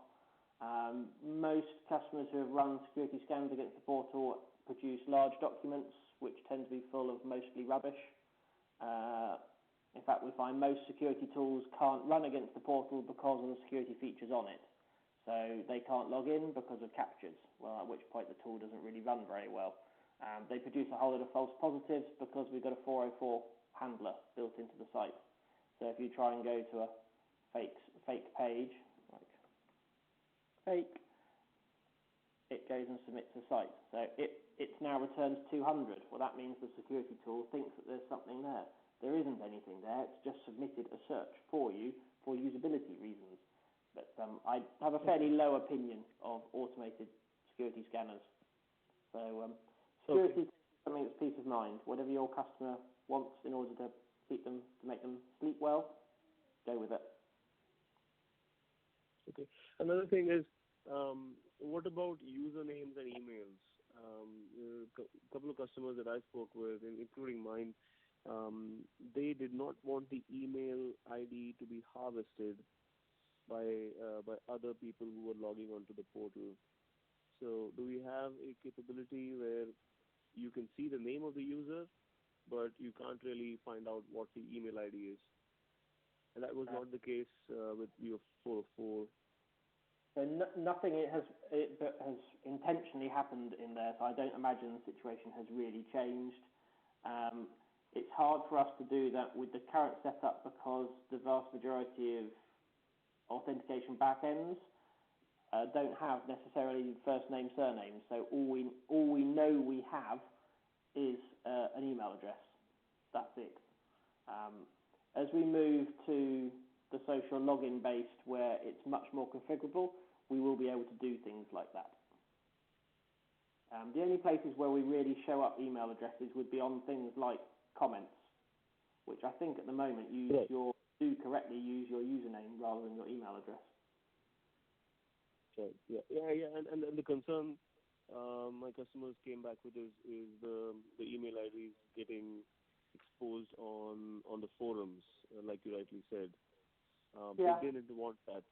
Most customers who have run security scans against the portal produce large documents, which tend to be full of mostly rubbish. In fact, we find most security tools can't run against the portal because of the security features on it. So they can't log in because of captures, well, at which point the tool doesn't really run very well. They produce a whole lot of false positives because we've got a 404 handler built into the site. So if you try and go to a fake page, like fake, it goes and submits a site. So it now returns 200. Well, that means the security tool thinks that there's something there. There isn't anything there. It's just submitted a search for you for usability reasons. But I have a fairly low opinion of automated security scanners. So security is something that's peace of mind. Whatever your customer wants in order to make them sleep well, go with it. Okay. Another thing is, what about usernames and emails? A couple of customers that I spoke with, including mine, they did not want the email ID to be harvested by other people who were logging onto the portal. So do we have a capability where you can see the name of the user, but you can't really find out what the email ID is? and that was not the case with your 404. So nothing that has intentionally happened in there, so I don't imagine the situation has really changed. It's hard for us to do that with the current setup because the vast majority of authentication backends don't have necessarily first name, surname. So all we know we have is an email address. That's it. As we move to the social login based, where it's much more configurable, we will be able to do things like that. The only places where we really show up email addresses would be on things like comments, which I think at the moment do correctly use your username rather than your email address. Right. Yeah. And the concern my customers came back with is the email IDs getting exposed on the forums, like you rightly said. They didn't want that.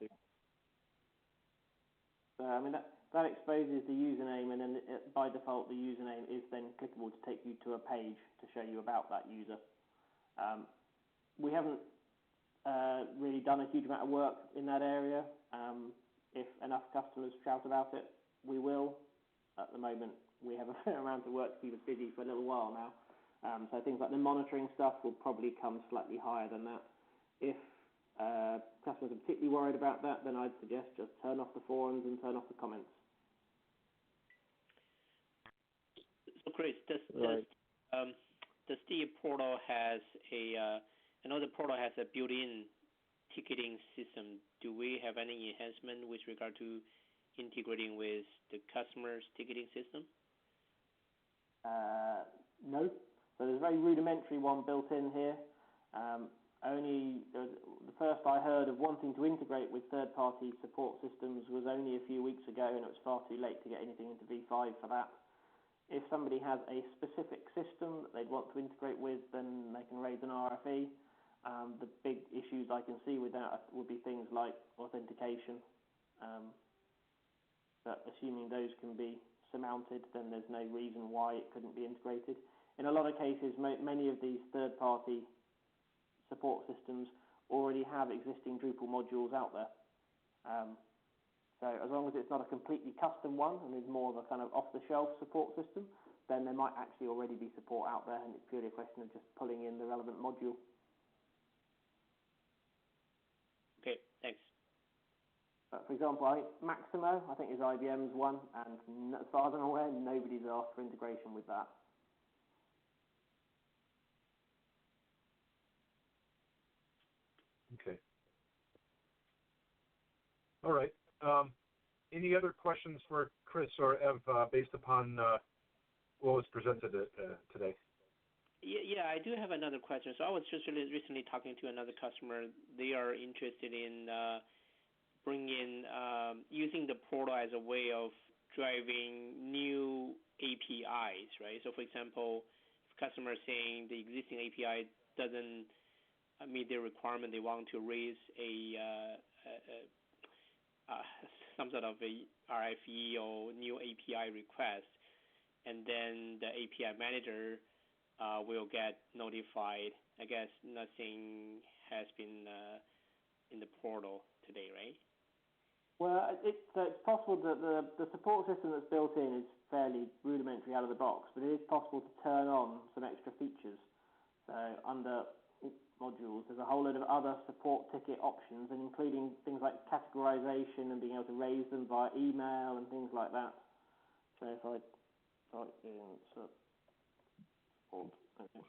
I mean, that exposes the username, and then by default the username is then clickable to take you to a page to show you about that user. We haven't really done a huge amount of work in that area. If enough customers shout about it, we will. At the moment, we have a fair amount of work to keep us busy for a little while now. So things like the monitoring stuff will probably come slightly higher than that. If customers are particularly worried about that, then I'd suggest just turn off the forums and turn off the comments. So Chris, does the portal has I know the portal has a built-in ticketing system. Do we have any enhancement with regard to integrating with the customer's ticketing system? No. So there's a very rudimentary one built in here. Only the first I heard of wanting to integrate with third-party support systems was only a few weeks ago, and it was far too late to get anything into V5 for that. If somebody has a specific system that they'd want to integrate with, then they can raise an RFE. The big issues I can see with that would be things like authentication. But assuming those can be surmounted, then there's no reason why it couldn't be integrated. In a lot of cases, many of these third-party support systems already have existing Drupal modules out there. So as long as it's not a completely custom one and is more of a kind of off-the-shelf support system, then there might actually already be support out there, and it's purely a question of just pulling in the relevant module. Okay, thanks. For example, Maximo, I think is IBM's one, and as far as I'm aware, nobody's asked for integration with that. Okay. All right. Any other questions for Chris or Ev based upon what was presented today? Yeah, I do have another question. So I was just recently talking to another customer. They are interested in using the portal as a way of driving new APIs, right? So for example, if customer is saying the existing API doesn't meet their requirement, they want to raise some sort of a RFE or new API request, and then the API manager will get notified. I guess nothing has been in the portal today, right? Well, it's possible that the support system that's built in is fairly rudimentary out of the box, but it is possible to turn on some extra features. So under modules, there's a whole load of other support ticket options, and including things like categorization and being able to raise them via email and things like that. So if I type in support, okay.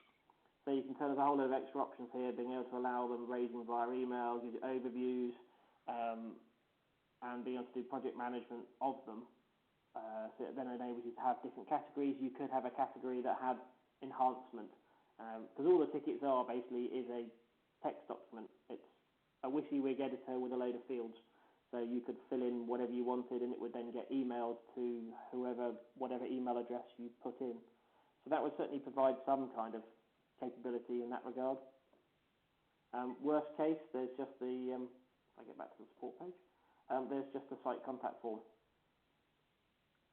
So you can turn there's a whole load of extra options here, being able to allow them raising via email, use overviews, and being able to do project management of them. So it then enables you to have different categories. You could have a category that had enhancement, because all the tickets are basically is a text document. It's a WYSIWYG editor with a load of fields. So you could fill in whatever you wanted, and it would then get emailed to whatever email address you put in. So that would certainly provide some kind of capability in that regard. Worst case, there's just the, if I get back to the support page, there's just a site contact form.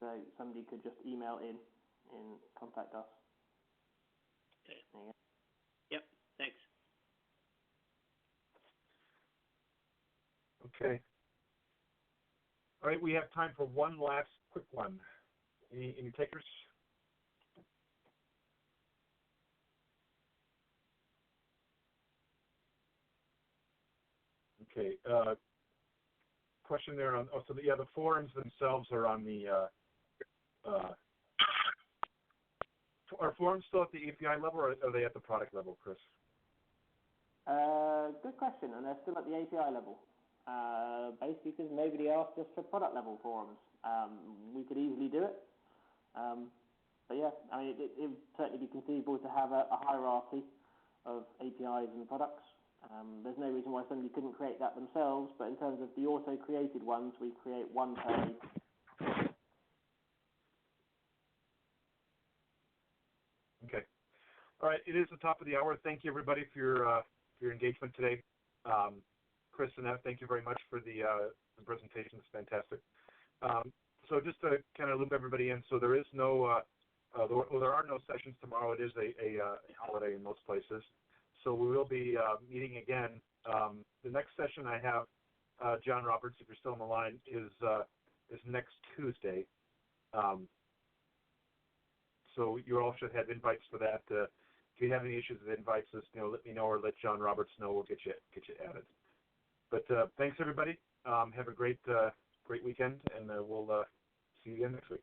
So somebody could just email in contact us. Okay. Yep, thanks. Okay. All right, we have time for one last quick one. Any takers? Okay. Question there on. Oh, so the forums themselves are on the. Are forums still at the API level, or are they at the product level, Chris? Good question, and they're still at the API level. Basically because nobody asked us for product level forums. We could easily do it. But yeah, I mean, it would certainly be conceivable to have a hierarchy of APIs and products. There's no reason why somebody couldn't create that themselves, but in terms of the auto-created ones, we create one page. Okay. All right, it is the top of the hour. Thank you, everybody, for your engagement today. Chris and Ed, thank you very much for the presentation. It's fantastic. So just to kind of loop everybody in, so there is no, there are no sessions tomorrow. It is a holiday in most places. So we will be meeting again. The next session I have, John Roberts, if you're still on the line, is next Tuesday. So you all should have invites for that. If you have any issues with invites, just let me know or let John Roberts know. We'll get you added. But thanks everybody. Have a great weekend, and we'll see you again next week.